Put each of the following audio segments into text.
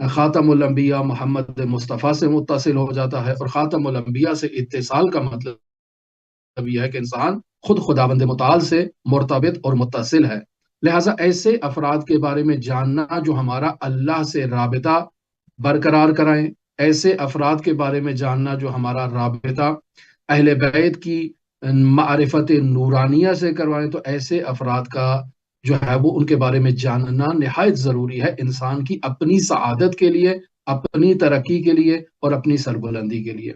خاتم الانبیاء محمد مصطفیٰ سے متصل ہو جاتا ہے، اور خاتم الانبیاء سے اتصال کا مطلب یہ ہے کہ انسان خود خداوند متعال سے مرتبط اور متصل ہے۔ لہٰذا ایسے افراد کے بارے میں جاننا جو ہمارا اللہ سے رابطہ برقرار کرائیں، ایسے افراد کے بارے میں جاننا جو ہمارا رابطہ اہل بیت کی معرفت نورانیہ سے کروائیں، تو ایسے افراد کا جو ہے وہ ان کے بارے میں جاننا نہایت ضروری ہے انسان کی اپنی سعادت کے لیے، اپنی ترقی کے لیے اور اپنی سربلندی کے لیے۔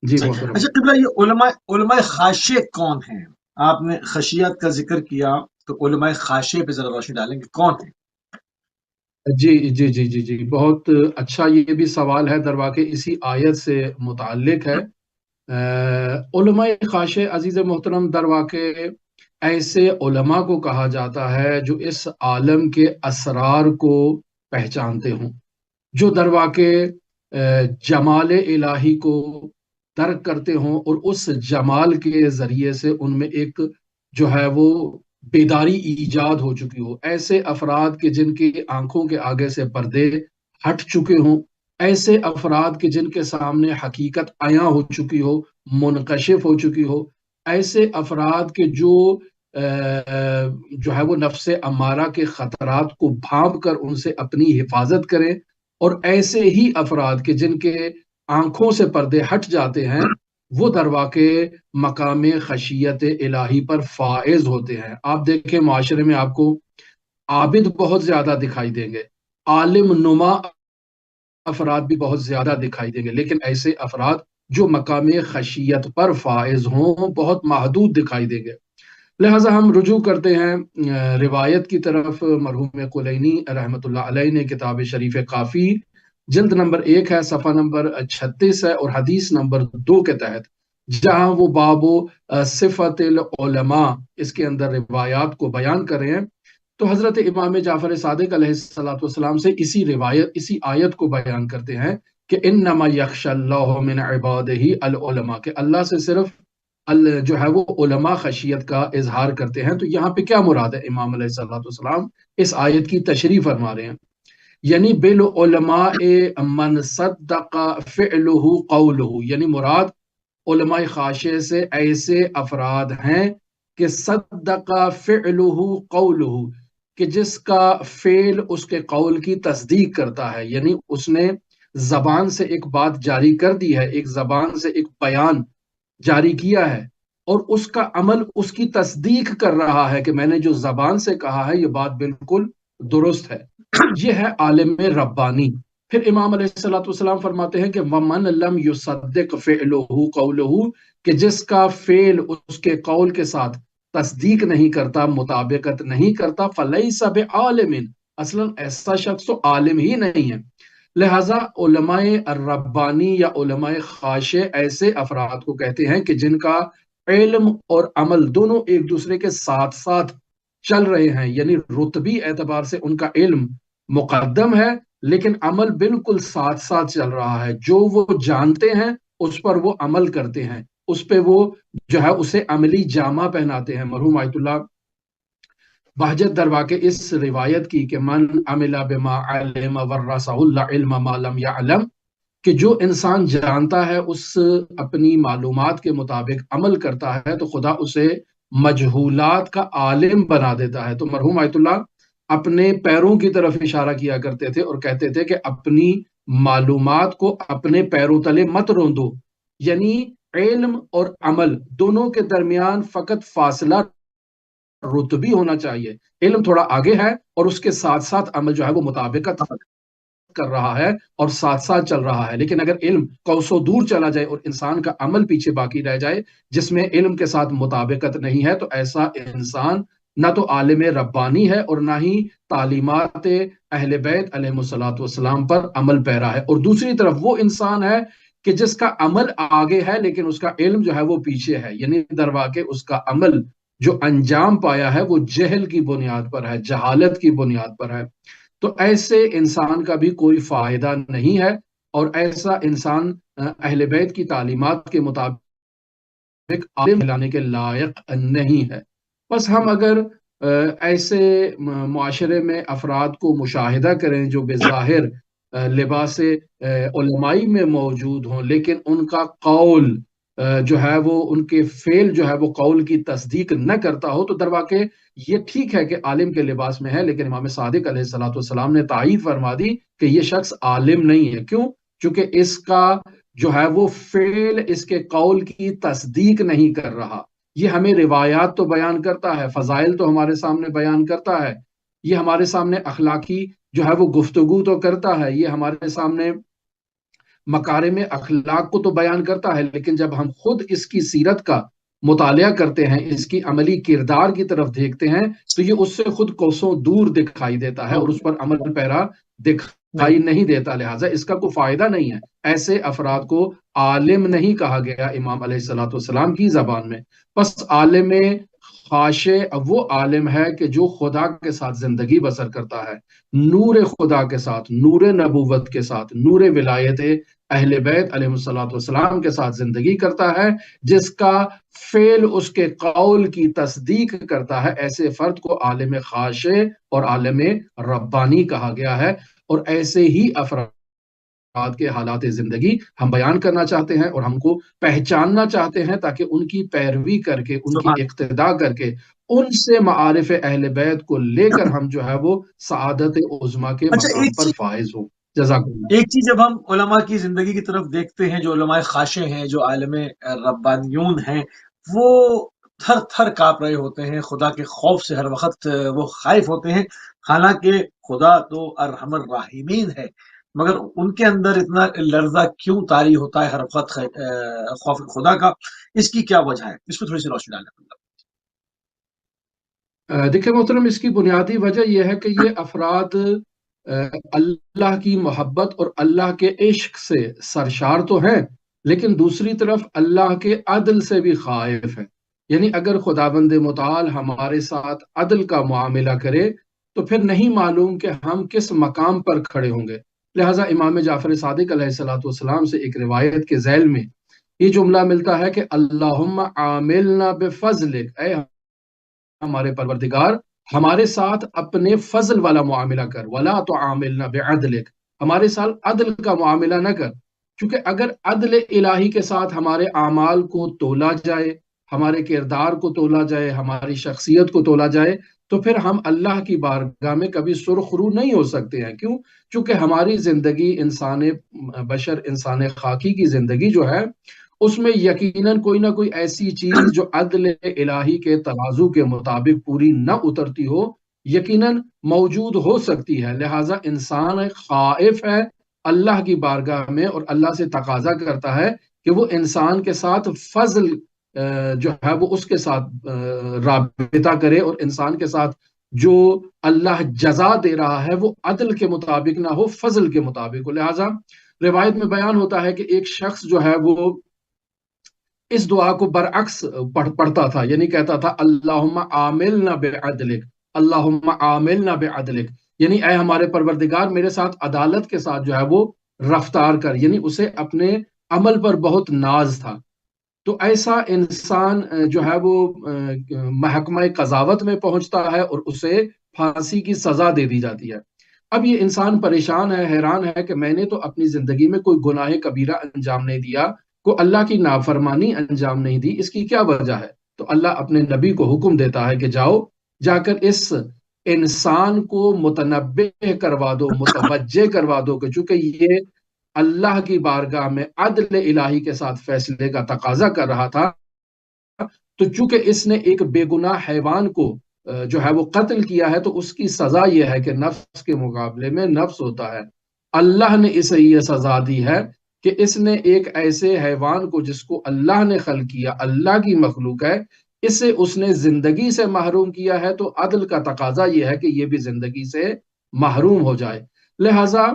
جی صحیح۔ محترم۔ اچھا قبلہ، یہ علماء خاشع کون ہیں؟ آپ نے خشیت کا ذکر کیا، تو علماء خاشع پہ ذرا روشنی ڈالیں گے، کون ہیں؟ جی جی جی جی جی بہت اچھا، یہ بھی سوال ہے، در واقع اسی آیت سے متعلق ہے۔ علماء خاشع عزیز محترم، در واقع ایسے علماء کو کہا جاتا ہے جو اس عالم کے اسرار کو پہچانتے ہوں، جو در واقع جمال الہی کو درک کرتے ہوں، اور اس جمال کے ذریعے سے ان میں ایک جو ہے وہ بیداری ایجاد ہو چکی ہو۔ ایسے افراد کے جن کی آنکھوں کے آگے سے پردے ہٹ چکے ہوں، ایسے افراد کے جن کے سامنے حقیقت عیاں ہو چکی ہو، منکشف ہو چکی ہو، ایسے افراد کے جو ہے وہ نفس امارہ کے خطرات کو بھانپ کر ان سے اپنی حفاظت کریں، اور ایسے ہی افراد کے جن کے آنکھوں سے پردے ہٹ جاتے ہیں، وہ در واقع مقام خشیت الہی پر فائز ہوتے ہیں۔ آپ دیکھیں معاشرے میں آپ کو عابد بہت زیادہ دکھائی دیں گے، عالم نما افراد بھی بہت زیادہ دکھائی دیں گے، لیکن ایسے افراد جو مقام خشیت پر فائز ہوں بہت محدود دکھائی دیں گے۔ لہٰذا ہم رجوع کرتے ہیں روایت کی طرف۔ مرحوم کلینی رحمۃ اللہ علیہ نے کتاب شریف کافی جلد نمبر 1 ہے، صفحہ نمبر 36 ہے، اور حدیث نمبر 2 کے تحت جہاں وہ باب صفت العلماء اس کے اندر روایات کو بیان کر رہے ہیں، تو حضرت امام جعفر صادق علیہ الصلوۃ والسلام سے اسی آیت کو بیان کرتے ہیں کہ انما یخشی اللہ من عبادہ العلماء، کہ اللہ سے صرف جو ہے وہ علماء خشیت کا اظہار کرتے ہیں۔ تو یہاں پہ کیا مراد ہے؟ امام علیہ الصلوۃ والسلام اس آیت کی تشریح فرما رہے ہیں، یعنی بالعلماء من صدق فعلہ قولہ، یعنی مراد علماء خاشع سے ایسے افراد ہیں کہ صدق فعلہ قولہ، کہ جس کا فعل اس کے قول کی تصدیق کرتا ہے، یعنی اس نے زبان سے ایک بات جاری کر دی ہے، ایک زبان سے ایک بیان جاری کیا ہے، اور اس کا عمل اس کی تصدیق کر رہا ہے کہ میں نے جو زبان سے کہا ہے یہ بات بالکل درست ہے، یہ ہے عالم ربانی۔ پھر امام علیہ الصلوۃ والسلام فرماتے ہیں کہ وَمَنْ لَمْ يُصَدِّقْ فِعْلُهُ قَوْلُهُ، کہ جس کا فعل اس کے قول کے ساتھ تصدیق نہیں کرتا، مطابقت نہیں کرتا، فَلَيْسَ بِعَالِمٍ، اصلاً ایسا شخص تو عالم ہی نہیں ہے۔ لہٰذا علماء الربانی یا علماء خاشع ایسے افراد کو کہتے ہیں کہ جن کا علم اور عمل دونوں ایک دوسرے کے ساتھ ساتھ چل رہے ہیں، یعنی رتبی اعتبار سے ان کا علم مقدم ہے لیکن عمل بالکل ساتھ ساتھ چل رہا ہے، جو وہ جانتے ہیں اس پر وہ عمل کرتے ہیں، اس پہ وہ جو ہے اسے عملی جامہ پہناتے ہیں۔ مرحوم آیت اللہ بہجت در واقع اس روایت کی کہ من عمل بما علم ورثہ العلم ما لم يعلم، کہ جو انسان جانتا ہے اس اپنی معلومات کے مطابق عمل کرتا ہے تو خدا اسے مجہولات کا عالم بنا دیتا ہے۔ تو مرحوم آیت اللہ اپنے پیروں کی طرف اشارہ کیا کرتے تھے اور کہتے تھے کہ اپنی معلومات کو اپنے پیروں تلے مت روندو، یعنی علم اور عمل دونوں کے درمیان فقط فاصلہ رتبی ہونا چاہیے، علم تھوڑا آگے ہے اور اس کے ساتھ ساتھ عمل جو ہے وہ مطابقت کر رہا ہے اور ساتھ ساتھ چل رہا ہے۔ لیکن اگر علم کوسوں دور چلا جائے اور انسان کا عمل پیچھے باقی رہ جائے جس میں علم کے ساتھ مطابقت نہیں ہے، تو ایسا انسان نہ تو عالم ربانی ہے اور نہ ہی تعلیمات اہل بیت علیہ الصلوۃ والسلام پر عمل پیرا ہے۔ اور دوسری طرف وہ انسان ہے کہ جس کا عمل آگے ہے لیکن اس کا علم جو ہے وہ پیچھے ہے، یعنی در واقع اس کا عمل جو انجام پایا ہے وہ جہل کی بنیاد پر ہے، جہالت کی بنیاد پر ہے۔ تو ایسے انسان کا بھی کوئی فائدہ نہیں ہے، اور ایسا انسان اہل بیت کی تعلیمات کے مطابق عالم لانے کے لائق نہیں ہے۔ بس ہم اگر ایسے معاشرے میں افراد کو مشاہدہ کریں جو بظاہر لباس علمائی میں موجود ہوں، لیکن ان کا قول جو ہے وہ، ان کے فعل جو ہے وہ قول کی تصدیق نہ کرتا ہو، تو در واقع یہ ٹھیک ہے کہ عالم کے لباس میں ہے، لیکن امام صادق علیہ الصلوۃ والسلام نے تائید فرما دی کہ یہ شخص عالم نہیں ہے۔ کیوں؟ چونکہ اس کا جو ہے وہ فعل اس کے قول کی تصدیق نہیں کر رہا۔ یہ ہمیں روایات تو بیان کرتا ہے، فضائل تو ہمارے سامنے بیان کرتا ہے، یہ ہمارے سامنے اخلاقی جو ہے وہ گفتگو تو کرتا ہے، یہ ہمارے سامنے مکارم اخلاق کو تو بیان کرتا ہے، لیکن جب ہم خود اس کی سیرت کا مطالعہ کرتے ہیں، اس کی عملی کردار کی طرف دیکھتے ہیں، تو یہ اس سے خود کوسوں دور دکھائی دیتا ہے اور اس پر عمل پیرا دکھائی نہیں دیتا، لہٰذا اس کا کوئی فائدہ نہیں ہے۔ ایسے افراد کو عالم نہیں کہا گیا امام علیہ الصلوۃ والسلام کی زبان میں۔ بس عالم خاشع وہ عالم ہے کہ جو خدا کے ساتھ زندگی بسر کرتا ہے، نور خدا کے ساتھ، نور نبوت کے ساتھ، نور ولایت اہل بیت علیہ الصلوۃ والسلام کے ساتھ زندگی کرتا ہے، جس کا فعل اس کے قول کی تصدیق کرتا ہے۔ ایسے فرد کو عالم خاشع اور عالم ربانی کہا گیا ہے، اور ایسے ہی افراد کے حالات زندگی ہم بیان کرنا چاہتے ہیں اور ہم کو پہچاننا چاہتے ہیں، تاکہ ان کی پیروی کر کے، ان کی سبحان اقتداء کر کے، ان سے معارف اہل بیت کو لے کر ہم جو ہے وہ سعادت عظمیٰ کے اچھا، مقام پر فائز ہوں۔ جزاک اللہ۔ ایک چیز جب ہم علماء کی زندگی کی طرف دیکھتے ہیں، جو علماء خاشع ہیں، جو عالم ربانیون ہیں، وہ تھر تھر کانپ رہے ہوتے ہیں، خدا کے خوف سے ہر وقت وہ خائف ہوتے ہیں، حالانکہ خدا تو ارحم الراحمین ہے، مگر ان کے اندر اتنا لرزہ کیوں طاری ہوتا ہے ہر وقت خوف خدا کا؟ اس کی کیا وجہ ہے؟ اس پہ تھوڑی سی روشنی ڈالیں۔ دیکھیں محترم، اس کی بنیادی وجہ یہ ہے کہ یہ افراد اللہ کی محبت اور اللہ کے عشق سے سرشار تو ہیں، لیکن دوسری طرف اللہ کے عدل سے بھی خائف ہیں۔ یعنی اگر خداوند متعال ہمارے ساتھ عدل کا معاملہ کرے تو پھر نہیں معلوم کہ ہم کس مقام پر کھڑے ہوں گے۔ لہٰذا امام جعفر صادق علیہ الصلوۃ والسلام سے ایک روایت کے ذیل میں یہ جملہ ملتا ہے کہ اللہم عاملنا بفضلک، اے ہمارے پروردگار ہمارے ساتھ اپنے فضل والا معاملہ کر، ولا تعاملنا بعدلک، ہمارے ساتھ عدل کا معاملہ نہ کر۔ کیونکہ اگر عدل الہی کے ساتھ ہمارے اعمال کو تولا جائے، ہمارے کردار کو تولا جائے، ہماری شخصیت کو تولا جائے، تو پھر ہم اللہ کی بارگاہ میں کبھی سرخ رو نہیں ہو سکتے ہیں۔ کیوں؟ چونکہ ہماری زندگی انسان بشر، انسان خاکی کی زندگی جو ہے، اس میں یقیناً کوئی نہ کوئی ایسی چیز جو عدل الہی کے ترازو کے مطابق پوری نہ اترتی ہو، یقیناً موجود ہو سکتی ہے۔ لہٰذا انسان خائف ہے اللہ کی بارگاہ میں، اور اللہ سے تقاضا کرتا ہے کہ وہ انسان کے ساتھ فضل جو ہے وہ اس کے ساتھ رابطہ کرے، اور انسان کے ساتھ جو اللہ جزا دے رہا ہے وہ عدل کے مطابق نہ ہو، فضل کے مطابق ہو۔ لہٰذا روایت میں بیان ہوتا ہے کہ ایک شخص جو ہے وہ اس دعا کو برعکس پڑھتا تھا، یعنی کہتا تھا اللہم عاملنا بعدلک، اللہم عاملنا بعدلک، یعنی اے ہمارے پروردگار میرے ساتھ عدالت کے ساتھ جو ہے وہ رفتار کر، یعنی اسے اپنے عمل پر بہت ناز تھا۔ تو ایسا انسان جو ہے وہ محکمہ قضاوت میں پہنچتا ہے اور اسے پھانسی کی سزا دے دی جاتی ہے۔ اب یہ انسان پریشان ہے، حیران ہے کہ میں نے تو اپنی زندگی میں کوئی گناہ کبیرہ انجام نہیں دیا، کو اللہ کی نافرمانی انجام نہیں دی، اس کی کیا وجہ ہے؟ تو اللہ اپنے نبی کو حکم دیتا ہے کہ جاؤ، جا کر اس انسان کو متنبہ کروا دو، متوجہ کروا دو کہ چونکہ یہ اللہ کی بارگاہ میں عدل الہی کے ساتھ فیصلے کا تقاضا کر رہا تھا، تو چونکہ اس نے ایک بے گناہ حیوان کو جو ہے وہ قتل کیا ہے، تو اس کی سزا یہ ہے کہ نفس کے مقابلے میں نفس ہوتا ہے۔ اللہ نے اسے یہ سزا دی ہے کہ اس نے ایک ایسے حیوان کو جس کو اللہ نے خلق کیا، اللہ کی مخلوق ہے، اسے اس نے زندگی سے محروم کیا ہے، تو عدل کا تقاضا یہ ہے کہ یہ بھی زندگی سے محروم ہو جائے۔ لہٰذا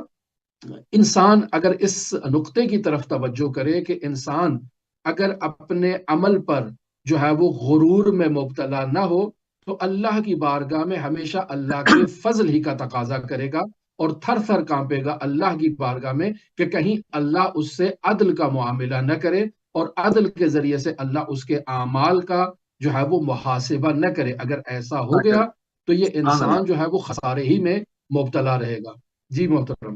انسان اگر اس نقطے کی طرف توجہ کرے کہ انسان اگر اپنے عمل پر جو ہے وہ غرور میں مبتلا نہ ہو، تو اللہ کی بارگاہ میں ہمیشہ اللہ کے فضل ہی کا تقاضا کرے گا، اور تھر تھر کانپے گا اللہ کی بارگاہ میں کہ کہیں اللہ اس سے عدل کا معاملہ نہ کرے، اور عدل کے ذریعے سے اللہ اس کے اعمال کا جو ہے وہ محاسبہ نہ کرے۔ اگر ایسا ہو گیا تو یہ انسان جو ہے وہ خسارے ہی میں مبتلا رہے گا۔ جی محترم۔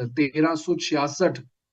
1366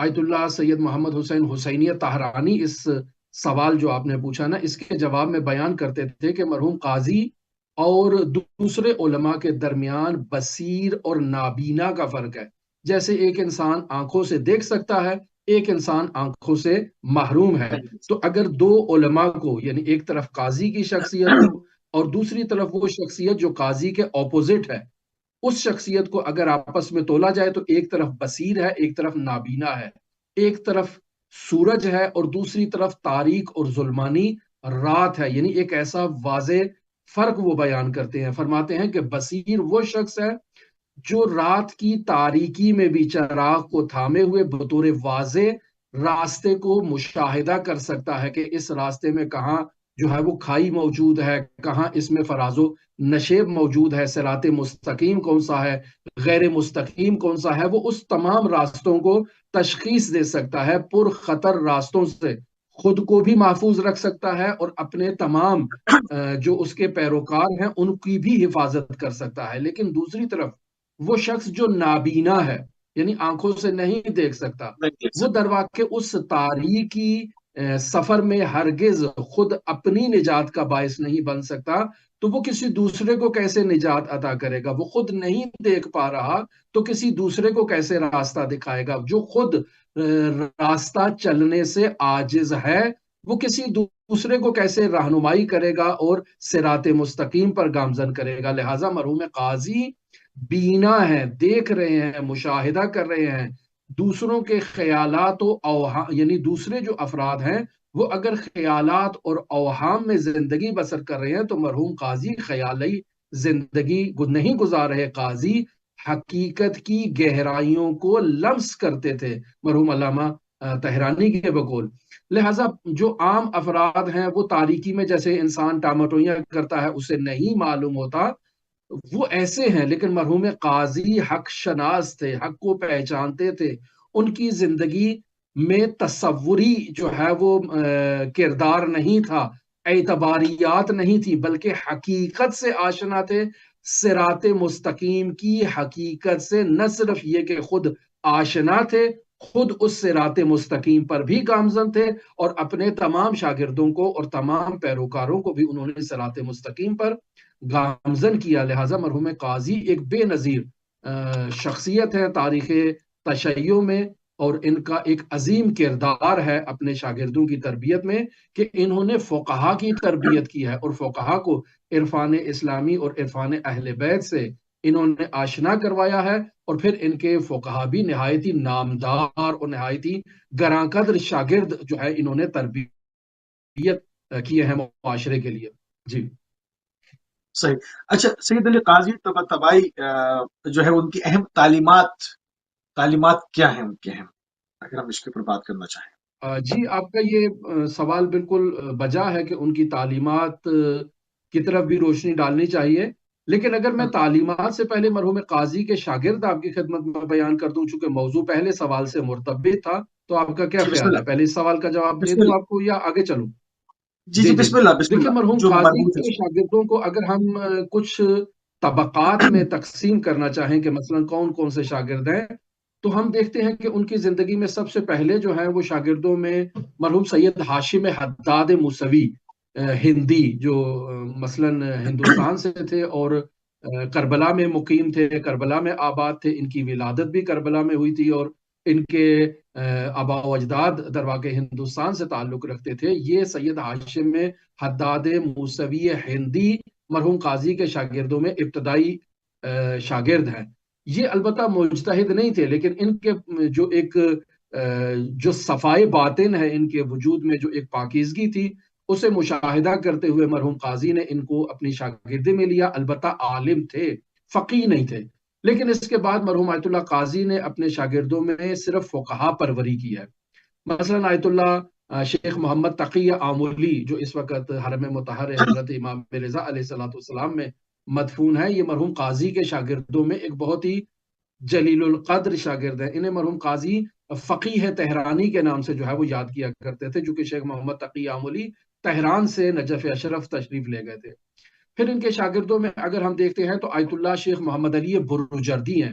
آیت اللہ سید محمد حسین حسینیہ طاہرانی اس سوال جو آپ نے پوچھا نا، اس کے جواب میں بیان کرتے تھے کہ مرحوم قاضی اور دوسرے علماء کے درمیان بصیر اور نابینا کا فرق ہے۔ جیسے ایک انسان آنکھوں سے دیکھ سکتا ہے، ایک انسان آنکھوں سے محروم ہے۔ تو اگر دو علماء کو، یعنی ایک طرف قاضی کی شخصیت ہو اور دوسری طرف وہ شخصیت جو قاضی کے اپوزٹ ہے، اس شخصیت کو اگر آپس میں تولا جائے تو ایک طرف بصیر ہے، ایک طرف نابینا ہے، ایک طرف سورج ہے اور دوسری طرف تاریک اور ظلمانی رات ہے۔ یعنی ایک ایسا واضح فرق وہ بیان کرتے ہیں، فرماتے ہیں کہ بصیر وہ شخص ہے جو رات کی تاریکی میں بھی چراغ کو تھامے ہوئے بطور واضح راستے کو مشاہدہ کر سکتا ہے کہ اس راستے میں کہاں جو ہے وہ کھائی موجود ہے، کہاں اس میں فراز و نشیب موجود ہے، صراط مستقیم کون سا ہے، غیر مستقیم کون سا ہے۔ وہ اس تمام راستوں کو تشخیص دے سکتا ہے، پر خطر راستوں سے خود کو بھی محفوظ رکھ سکتا ہے اور اپنے تمام جو اس کے پیروکار ہیں ان کی بھی حفاظت کر سکتا ہے۔ لیکن دوسری طرف وہ شخص جو نابینا ہے، یعنی آنکھوں سے نہیں دیکھ سکتا، وہ درواقع اس تاریکی سفر میں ہرگز خود اپنی نجات کا باعث نہیں بن سکتا، تو وہ کسی دوسرے کو کیسے نجات عطا کرے گا؟ وہ خود نہیں دیکھ پا رہا تو کسی دوسرے کو کیسے راستہ دکھائے گا؟ جو خود راستہ چلنے سے عاجز ہے، وہ کسی دوسرے کو کیسے رہنمائی کرے گا اور صراط مستقیم پر گامزن کرے گا؟ لہٰذا مرحوم قاضی بینا ہے، دیکھ رہے ہیں، مشاہدہ کر رہے ہیں دوسروں کے خیالات و اوہام، یعنی دوسرے جو افراد ہیں وہ اگر خیالات اور اوہام میں زندگی بسر کر رہے ہیں تو مرحوم قاضی خیالی زندگی نہیں گزار رہے، قاضی حقیقت کی گہرائیوں کو لمس کرتے تھے، مرحوم علامہ طہرانی کے بقول۔ لہٰذا جو عام افراد ہیں وہ تاریکی میں جیسے انسان ٹاماٹوئیاں کرتا ہے اسے نہیں معلوم ہوتا، وہ ایسے ہیں، لیکن مرحوم قاضی حق شناس تھے، حق کو پہچانتے تھے۔ ان کی زندگی میں تصوری جو ہے وہ کردار نہیں تھا، اعتباریات نہیں تھی، بلکہ حقیقت سے آشنا تھے، صراط مستقیم کی حقیقت سے نہ صرف یہ کہ خود آشنا تھے، خود اس صراط مستقیم پر بھی گامزن تھے اور اپنے تمام شاگردوں کو اور تمام پیروکاروں کو بھی انہوں نے صراط مستقیم پر گامزن کیا۔ لہٰذا مرحوم قاضی ایک بے نظیر شخصیت ہے تاریخ تشیع میں، اور ان کا ایک عظیم کردار ہے اپنے شاگردوں کی تربیت میں کہ انہوں نے فقہا کی تربیت کی ہے اور فقہا کو عرفان اسلامی اور عرفان اہل بیت سے انہوں نے آشنا کروایا ہے، اور پھر ان کے فقہا بھی نہایت ہی نامدار اور نہایت ہی گراں قدر شاگرد جو ہے انہوں نے تربیت کیے ہیں معاشرے کے لیے۔ جی صحیح۔ اچھا سید علی قاضی طباطبائی جو ہے ان کی اہم تعلیمات کیا ہیں ان کی اہم، اگر ہم اس کے اوپر بات کرنا چاہیں؟ جی آپ کا یہ سوال بالکل بجا ہے کہ ان کی تعلیمات کی طرف بھی روشنی ڈالنی چاہیے، لیکن اگر میں تعلیمات سے پہلے مرحوم قاضی کے شاگرد آپ کی خدمت میں بیان کر دوں، چونکہ موضوع پہلے سوال سے مرتبط تھا، تو آپ کا کیا جی بسم خیال ہے؟ اللہ، پہلے اس سوال کا جواب دے بسم دوں اللہ، آپ کو یا آگے چلوں؟ جی جی جی جی بسم اللہ بسم دیکھیں، اللہ، مرحوم جو قاضی مربوط ہے کے شاگردوں کو اگر ہم کچھ طبقات میں تقسیم کرنا چاہیں کہ مثلا کون کون سے شاگرد ہیں، تو ہم دیکھتے ہیں کہ ان کی زندگی میں سب سے پہلے جو ہے وہ شاگردوں میں مرحوم سید ہاشم حداد موسوی ہندی، جو مثلا ہندوستان سے تھے اور کربلا میں مقیم تھے، کربلا میں آباد تھے، ان کی ولادت بھی کربلا میں ہوئی تھی اور ان کے آبا و اجداد در واقع ہندوستان سے تعلق رکھتے تھے۔ یہ سید ہاشم حداد موسوی ہندی مرحوم قاضی کے شاگردوں میں ابتدائی شاگرد ہیں۔ یہ البتہ مجتہد نہیں تھے، لیکن ان کے جو ایک جو صفائے باطن ہے ان کے وجود میں، جو ایک پاکیزگی تھی، اسے مشاہدہ کرتے ہوئے مرحوم قاضی نے ان کو اپنی شاگردی میں لیا۔ البتہ عالم تھے، فقیہ نہیں تھے، لیکن اس کے بعد مرحوم آیت اللہ قاضی نے اپنے شاگردوں میں صرف فقہا پروری کی ہے۔ مثلا آیت اللہ شیخ محمد تقی آمولی جو اس وقت حرم مطہر حضرت امام رضا علیہ السلام میں مدفون ہے، یہ مرحوم قاضی کے شاگردوں میں ایک بہت ہی جلیل القدر شاگرد ہیں۔ انہیں مرحوم قاضی فقیہ تہرانی کے نام سے جو ہے وہ یاد کیا کرتے تھے، چونکہ شیخ محمد تقی آمولی تہران سے نجف اشرف تشریف لے گئے تھے۔ پھر ان کے شاگردوں میں اگر ہم دیکھتے ہیں تو آیت اللہ شیخ محمد علی برجردی ہیں۔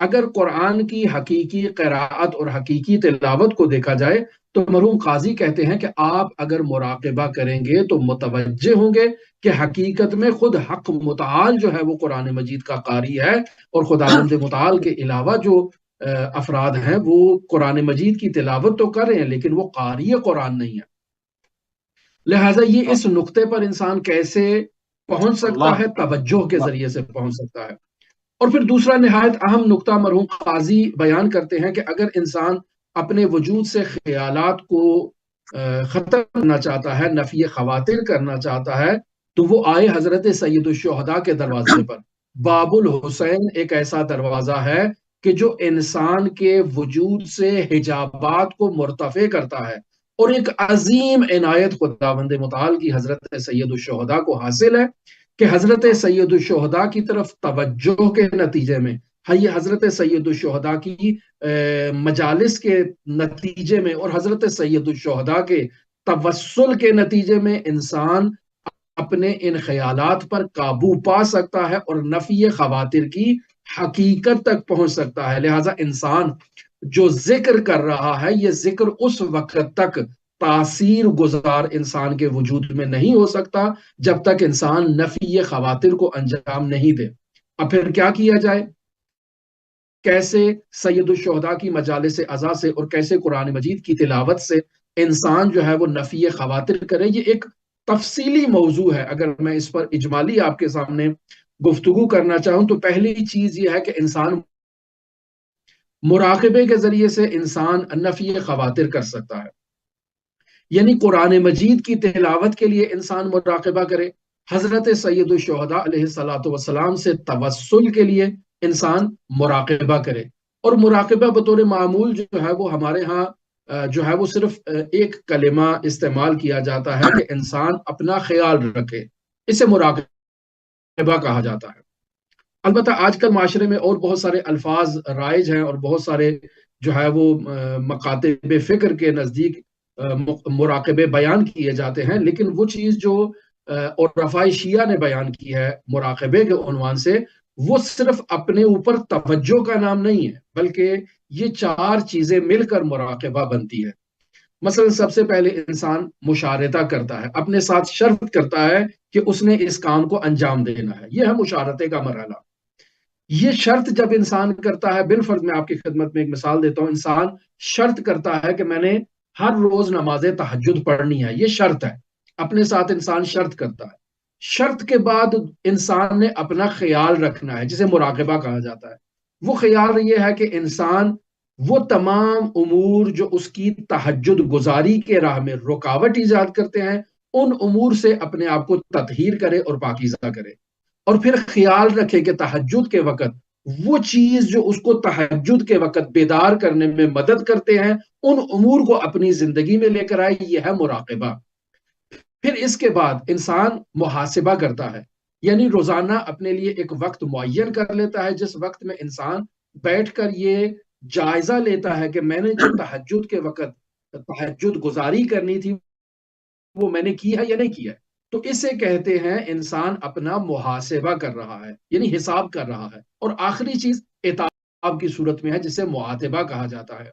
اگر قرآن کی حقیقی قراءت اور حقیقی تلاوت کو دیکھا جائے تو مرحوم قاضی کہتے ہیں کہ آپ اگر مراقبہ کریں گے تو متوجہ ہوں گے کہ حقیقت میں خود حق متعال جو ہے وہ قرآن مجید کا قاری ہے، اور خداوند متعال کے علاوہ جو افراد ہیں وہ قرآن مجید کی تلاوت تو کر رہے ہیں لیکن وہ قاری قرآن نہیں ہے۔ لہٰذا یہ اس نقطے پر انسان کیسے پہنچ سکتا اللہ ہے؟ توجہ کے اللہ ذریعے سے پہنچ سکتا ہے۔ اور پھر دوسرا نہایت اہم نقطہ مرحوم قاضی بیان کرتے ہیں کہ اگر انسان اپنے وجود سے خیالات کو ختم کرنا چاہتا ہے، نفی خواتر کرنا چاہتا ہے، تو وہ آئے حضرت سید الشہداء کے دروازے پر۔ باب الحسین ایک ایسا دروازہ ہے کہ جو انسان کے وجود سے حجابات کو مرتفع کرتا ہے، اور ایک عظیم عنایت خداوند متعال کی حضرت سید الشہداء کو حاصل ہے کہ حضرت سید الشہداء کی طرف توجہ کے نتیجے میں، یہ حضرت سید الشہداء کی مجالس کے نتیجے میں اور حضرت سید الشہداء کے توسل کے نتیجے میں انسان اپنے ان خیالات پر قابو پا سکتا ہے اور نفی خواتر کی حقیقت تک پہنچ سکتا ہے۔ لہٰذا انسان جو ذکر کر رہا ہے، یہ ذکر اس وقت تک تاثیر گزار انسان کے وجود میں نہیں ہو سکتا جب تک انسان نفی خواتر کو انجام نہیں دے۔ اب پھر کیا کیا جائے؟ کیسے سید الشہداء کی مجالس عزا سے اور کیسے قرآن مجید کی تلاوت سے انسان جو ہے وہ نفی خواتر کرے، یہ ایک تفصیلی موضوع ہے۔ اگر میں اس پر اجمالی آپ کے سامنے گفتگو کرنا چاہوں تو پہلی چیز یہ ہے کہ انسان مراقبے کے ذریعے سے انسان نفی خواتر کر سکتا ہے، یعنی قرآن مجید کی تلاوت کے لیے انسان مراقبہ کرے، حضرت سید الشہداء علیہ الصلوۃ والسلام سے توسل کے لیے انسان مراقبہ کرے۔ اور مراقبہ بطور معمول جو ہے وہ ہمارے ہاں جو ہے وہ صرف ایک کلمہ استعمال کیا جاتا ہے کہ انسان اپنا خیال رکھے، اسے مراقبہ کہا جاتا ہے۔ البتہ آج کل معاشرے میں اور بہت سارے الفاظ رائج ہیں اور بہت سارے جو ہے وہ مکاتب فکر کے نزدیک مراقبے بیان کیے جاتے ہیں، لیکن وہ چیز جو اور رفاع شیعہ نے بیان کی ہے مراقبے کے عنوان سے، وہ صرف اپنے اوپر توجہ کا نام نہیں ہے، بلکہ یہ چار چیزیں مل کر مراقبہ بنتی ہے۔ مثلا سب سے پہلے انسان مشارطہ کرتا ہے، اپنے ساتھ شرط کرتا ہے کہ اس نے اس کام کو انجام دینا ہے، یہ ہے مشارطے کا مرحلہ۔ یہ شرط جب انسان کرتا ہے، بالفرض میں آپ کی خدمت میں ایک مثال دیتا ہوں، انسان شرط کرتا ہے کہ میں نے ہر روز نماز تہجد پڑھنی ہے، یہ شرط ہے، اپنے ساتھ انسان شرط کرتا ہے۔ شرط کے بعد انسان نے اپنا خیال رکھنا ہے جسے مراقبہ کہا جاتا ہے۔ وہ خیال یہ ہے کہ انسان وہ تمام امور جو اس کی تہجد گزاری کے راہ میں رکاوٹ ایجاد کرتے ہیں، ان امور سے اپنے آپ کو تطہیر کرے اور پاکیزہ کرے، اور پھر خیال رکھے کہ تہجد کے وقت وہ چیز جو اس کو تہجد کے وقت بیدار کرنے میں مدد کرتے ہیں، ان امور کو اپنی زندگی میں لے کر آئے، یہ ہے مراقبہ۔ پھر اس کے بعد انسان محاسبہ کرتا ہے، یعنی روزانہ اپنے لیے ایک وقت معین کر لیتا ہے جس وقت میں انسان بیٹھ کر یہ جائزہ لیتا ہے کہ میں نے جو تہجد کے وقت تہجد گزاری کرنی تھی وہ میں نے کی ہے یا نہیں کی ہے۔ تو اسے کہتے ہیں انسان اپنا محاسبہ کر رہا ہے، یعنی حساب کر رہا ہے۔ اور آخری چیز عتاب کی صورت میں ہے جسے معاتبہ کہا جاتا ہے،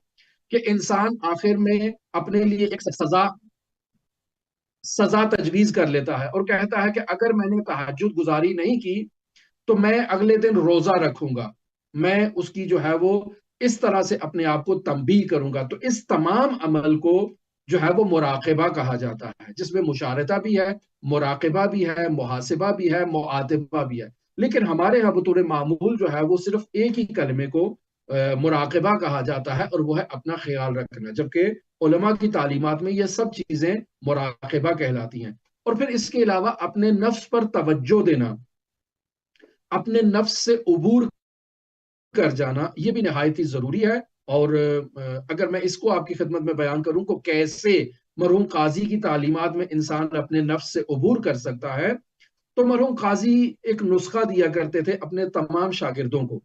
کہ انسان آخر میں اپنے لیے ایک سزا تجویز کر لیتا ہے اور کہتا ہے کہ اگر میں نے تہجد گزاری نہیں کی تو میں اگلے دن روزہ رکھوں گا، میں اس کی جو ہے وہ اس طرح سے اپنے آپ کو تنبیہ کروں گا۔ تو اس تمام عمل کو جو ہے وہ مراقبہ کہا جاتا ہے، جس میں مشارطہ بھی ہے، مراقبہ بھی ہے، محاسبہ بھی ہے، معاتبہ بھی ہے۔ لیکن ہمارے یہاں بطور معمول جو ہے وہ صرف ایک ہی کلمے کو مراقبہ کہا جاتا ہے، اور وہ ہے اپنا خیال رکھنا، جبکہ علماء کی تعلیمات میں یہ سب چیزیں مراقبہ کہلاتی ہیں۔ اور پھر اس کے علاوہ اپنے نفس پر توجہ دینا، اپنے نفس سے عبور کر جانا، یہ بھی نہایت ہی ضروری ہے۔ اور اگر میں اس کو آپ کی خدمت میں بیان کروں کہ کیسے مرحوم قاضی کی تعلیمات میں انسان اپنے نفس سے عبور کر سکتا ہے، تو مرحوم قاضی ایک نسخہ دیا کرتے تھے اپنے تمام شاگردوں کو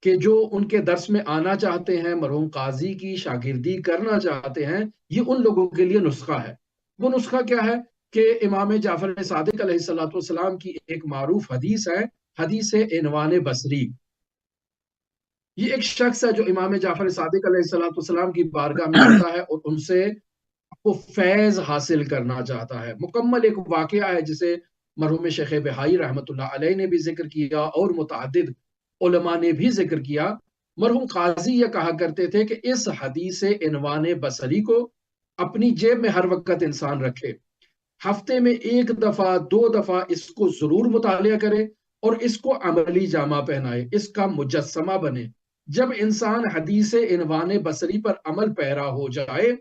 کہ جو ان کے درس میں آنا چاہتے ہیں، مرحوم قاضی کی شاگردی کرنا چاہتے ہیں، یہ ان لوگوں کے لیے نسخہ ہے۔ وہ نسخہ کیا ہے کہ امام جعفر صادق علیہ السلام کی ایک معروف حدیث ہے، حدیث عنوان بصری۔ یہ ایک شخص ہے جو امام جعفر صادق علیہ السلام کی بارگاہ میں آتا ہے اور ان سے وہ فیض حاصل کرنا چاہتا ہے. مکمل ایک واقعہ ہے جسے مرحوم شیخ بہائی رحمۃ اللہ علیہ نے بھی ذکر کیا اور متعدد علماء نے بھی ذکر کیا. مرحوم قاضی یہ کہا کرتے تھے کہ اس حدیث عنوان بصری کو اپنی جیب میں ہر وقت انسان رکھے، ہفتے میں ایک دفعہ دو دفعہ اس کو ضرور مطالعہ کرے اور اس کو عملی جامہ پہنائے، اس کا مجسمہ بنے. جب انسان حدیث عنوان بصری پر عمل پیرا ہو جائے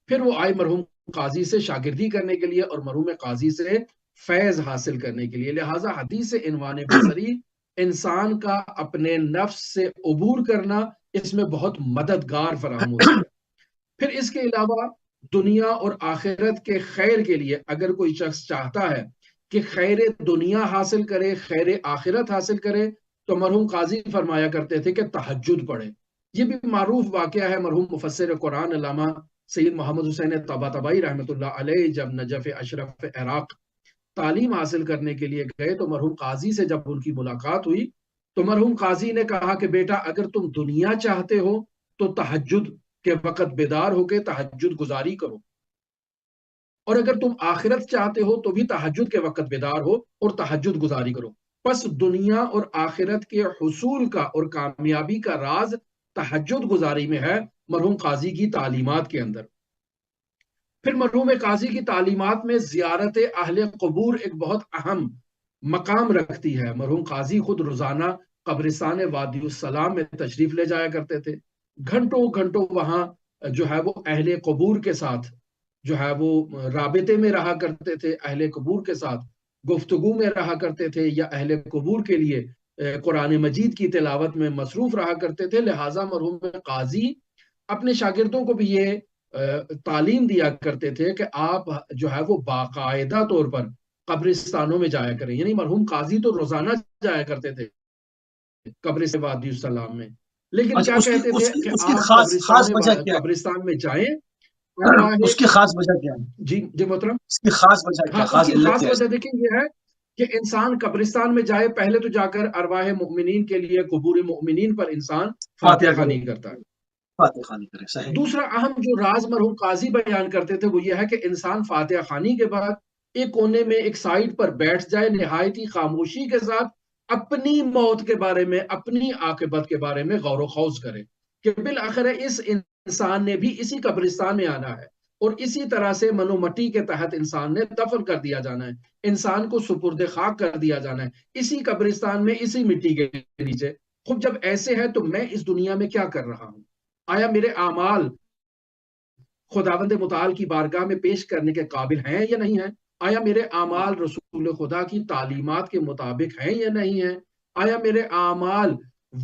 پھر وہ آئے مرحوم قاضی سے شاگردی کرنے کے لیے اور مرحوم قاضی سے فیض حاصل کرنے کے لیے. لہٰذا حدیث عنوان بصری انسان کا اپنے نفس سے عبور کرنا اس میں بہت مددگار فراہم ہوتی ہے. پھر اس کے علاوہ دنیا اور آخرت کے خیر کے لیے اگر کوئی شخص چاہتا ہے کہ خیر دنیا حاصل کرے، خیر آخرت حاصل کرے، تو مرحوم قاضی فرمایا کرتے تھے کہ تہجد پڑھے. یہ بھی معروف واقعہ ہے. مرحوم مفسر قرآن علامہ سید محمد حسین طباطبائی رحمۃ اللہ علیہ جب نجف اشرف عراق تعلیم حاصل کرنے کے لیے گئے تو مرحوم قاضی سے جب ان کی ملاقات ہوئی تو مرحوم قاضی نے کہا کہ بیٹا اگر تم دنیا چاہتے ہو تو تہجد کے وقت بیدار ہو کے تہجد گزاری کرو، اور اگر تم آخرت چاہتے ہو تو بھی تہجد کے وقت بیدار ہو اور تہجد گزاری کرو. پس دنیا اور آخرت کے حصول کا اور کامیابی کا راز تہجد گزاری میں ہے، مرحوم قاضی کی تعلیمات کے اندر. پھر مرحوم قاضی کی تعلیمات میں زیارت اہل قبور ایک بہت اہم مقام رکھتی ہے. مرحوم قاضی خود روزانہ قبرستان وادی السلام میں تشریف لے جایا کرتے تھے، گھنٹوں گھنٹوں وہاں جو ہے وہ اہل قبور کے ساتھ جو ہے وہ رابطے میں رہا کرتے تھے، اہل قبور کے ساتھ گفتگو میں رہا کرتے تھے یا اہل قبور کے لیے قرآن مجید کی تلاوت میں مصروف رہا کرتے تھے. لہٰذا مرحوم قاضی اپنے شاگردوں کو بھی یہ تعلیم دیا کرتے تھے کہ آپ جو ہے وہ باقاعدہ طور پر قبرستانوں میں جایا کریں. یعنی مرحوم قاضی تو روزانہ جایا کرتے تھے قبر سے وادی السلام میں، لیکن اچھا، کیا کہتے تھے کہ اس کی آپ خاص وجہ کیا قبرستان میں جائیں. ہے؟ اس کی خاص وجہ کیا ہے؟ جی جی محترم. اس کی خاص وجہ کیا، ہاں، اس خاص کی علت خاص کیا ہے اس وجہ کی؟ دیکھیں یہ ہے کہ انسان قبرستان میں جائے پہلے تو جا کر ارواح مؤمنین کے لیے قبور مؤمنین پر انسان فاتحہ فاتحہ کرے، خوانی کرتا ہے. فاتحہ خوانی کرے، صحیح. دوسرا اہم جو راز مرحوم قاضی بیان کرتے تھے وہ یہ ہے کہ انسان فاتحہ خوانی کے بعد ایک کونے میں ایک سائڈ پر بیٹھ جائے، نہایت ہی خاموشی کے ساتھ اپنی موت کے بارے میں، اپنی عاقبت کے بارے میں غور و خوض کرے کہ بالآخر اس انسان نے بھی اسی قبرستان میں آنا ہے اور اسی طرح سے منو مٹی کے تحت انسان نے دفن کر دیا جانا ہے، انسان کو سپرد خاک کر دیا جانا ہے اسی قبرستان میں، اسی مٹی کے نیچے. خب جب ایسے ہے تو میں اس دنیا میں کیا کر رہا ہوں؟ آیا میرے اعمال خداوند متعال کی بارگاہ میں پیش کرنے کے قابل ہیں یا نہیں ہیں؟ آیا میرے اعمال رسول خدا کی تعلیمات کے مطابق ہیں یا نہیں ہیں؟ آیا میرے اعمال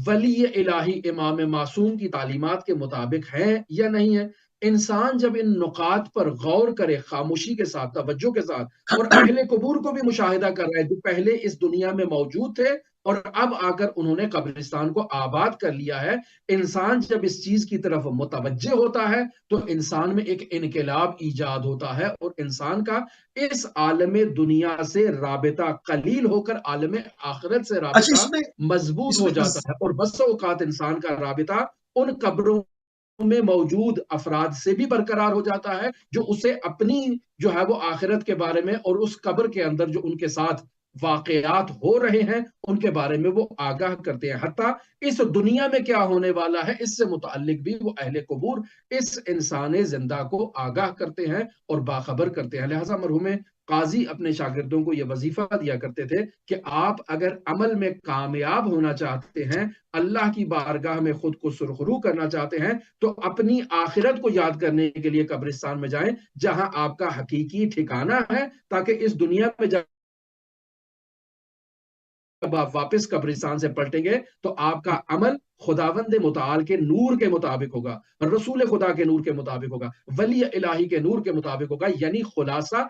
ولی الہی امام معصوم کی تعلیمات کے مطابق ہیں یا نہیں ہیں؟ انسان جب ان نقاط پر غور کرے خاموشی کے ساتھ، توجہ کے ساتھ، اور اہل قبور کو بھی مشاہدہ کر رہے ہیں جو پہلے اس دنیا میں موجود تھے اور اب آ کر انہوں نے قبرستان کو آباد کر لیا ہے، انسان جب اس چیز کی طرف متوجہ ہوتا ہے تو انسان میں ایک انقلاب ایجاد ہوتا ہے اور انسان کا اس عالم دنیا سے رابطہ قلیل ہو کر عالم آخرت سے اچھا، رابطہ مضبوط اس ہو میں جاتا ہے. اور بس اوقات انسان کا رابطہ ان قبروں میں موجود افراد سے بھی برقرار ہو جاتا ہے جو اسے اپنی جو ہے وہ آخرت کے بارے میں اور اس قبر کے اندر جو ان کے ساتھ واقعات ہو رہے ہیں ان کے بارے میں وہ آگاہ کرتے ہیں. حتیٰ اس دنیا میں کیا ہونے والا ہے اس سے متعلق بھی وہ اہل قبور اس انسان زندہ کو آگاہ کرتے ہیں اور باخبر کرتے ہیں. لہٰذا مرحوم قاضی اپنے شاگردوں کو یہ وظیفہ دیا کرتے تھے کہ آپ اگر عمل میں کامیاب ہونا چاہتے ہیں، اللہ کی بارگاہ میں خود کو سرخرو کرنا چاہتے ہیں، تو اپنی آخرت کو یاد کرنے کے لیے قبرستان میں جائیں جہاں آپ کا حقیقی ٹھکانہ ہے، تاکہ اس دنیا میں جب آپ واپس قبرستان سے پلٹیں گے تو آپ کا عمل خداوند متعال کے نور کے مطابق ہوگا، رسول خدا کے نور کے مطابق ہوگا، ولی الہی کے نور کے مطابق ہوگا. یعنی خلاصہ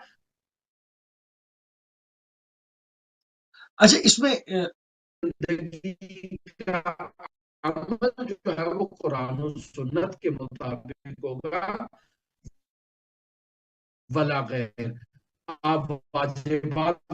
اچھا، اس میں زندگی کا عمل جو ہے وہ قرآن و سنت کے مطابق ہوگا ولا غیر. آپ واجبات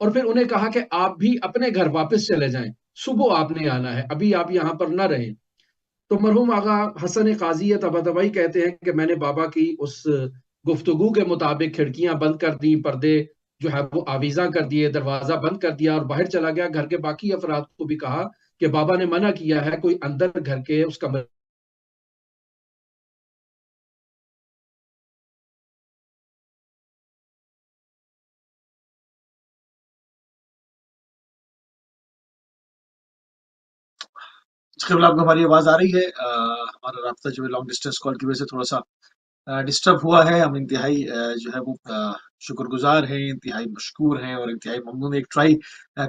اور پھر انہیں کہا کہ آپ بھی اپنے گھر واپس چلے جائیں، صبح آپ نے آنا ہے، ابھی آپ یہاں پر نہ رہیں۔ تو مرحوم آغا حسن قاضی طباطبائی کہتے ہیں کہ میں نے بابا کی اس گفتگو کے مطابق کھڑکیاں بند کر دی، پردے جو ہے وہ آویزاں کر دیے، دروازہ بند کر دیا اور باہر چلا گیا۔ گھر کے باقی افراد کو بھی کہا کہ بابا نے منع کیا ہے کوئی اندر گھر کے اس کمرے اس کے خلاف ہماری آواز آ رہی ہے؟ ہمارا رابطہ جو ہے لانگ ڈسٹینس کال کی وجہ سے تھوڑا سا ڈسٹرب ہوا ہے۔ ہم انتہائی جو ہے وہ شکر گزار ہیں، انتہائی مشکور ہیں اور انتہائی ممنون۔ ایک ٹرائی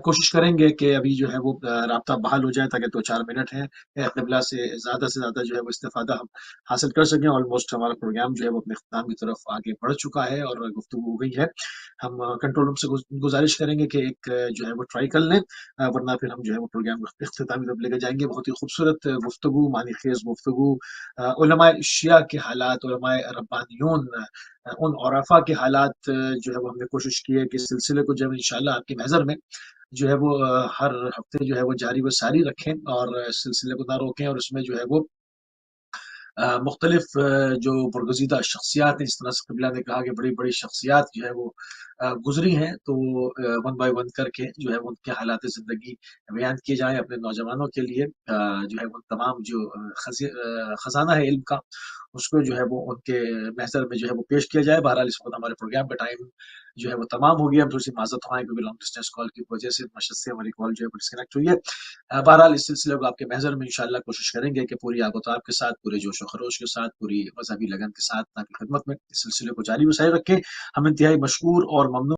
کوشش کریں گے کہ ابھی جو ہے وہ رابطہ بحال ہو جائے تاکہ 2-4 منٹ ہیں قبلہ سے زیادہ جو ہے وہ استفادہ ہم حاصل کر سکیں۔ آلموسٹ ہمارا پروگرام جو ہے وہ اپنے اختتام کی طرف آگے بڑھ چکا ہے اور گفتگو ہو گئی ہے۔ ہم کنٹرول روم سے گزارش کریں گے کہ ایک جو ہے وہ ٹرائی کر لیں، ورنہ پھر ہم جو ہے وہ پروگرام اختتامی طرف لے کے جائیں گے۔ بہت ہی خوبصورت گفتگو، معنی خیز گفتگو، علماء شیعہ کے حالات، علماء ربانیون، ان عرفا کے حالات جو ہے وہ ہم نے کوشش کی ہے کہ اس سلسلے کو جب انشاءاللہ آپ کے محضر میں جو ہے وہ ہر ہفتے جو ہے وہ جاری و ساری رکھیں اور اس سلسلے کو نہ روکیں، اور اس میں جو ہے وہ مختلف جو برگزیدہ شخصیات ہیں، جس طرح سے قبلہ نے کہا کہ بڑی بڑی شخصیات جو ہے وہ گزری ہیں، تو ون بائی ون کر کے جو ہے ان کے حالات زندگی بیان کیے جائیں اپنے نوجوانوں کے لیے۔ جو ہے وہ تمام جو خزانہ ہے علم کا، اس کو جو ہے وہ ان کے محضر میں جو ہے وہ پیش کیا جائے۔ بہرحال اس وقت ہمارے پروگرام کا ٹائم جو ہے وہ تمام ہو گیا۔ ہم تھوڑی سی معذرت خواہ ہیں کیونکہ لانگ ڈسٹینس کال کی وجہ سے مشقت سے ہماری کال جو ہے وہ ڈسکنیکٹ ہوئی ہے۔ بہرحال اس سلسلے کو آپ کے محضر میں انشاءاللہ کوشش کریں گے کہ پوری آب و تاب کے ساتھ، پورے جوش و خروش کے ساتھ، پوری مذہبی لگن کے ساتھ آپ کی خدمت میں اس سلسلے کو جاری و ساری رکھیں۔ ہم انتہائی مشکور اور ممنون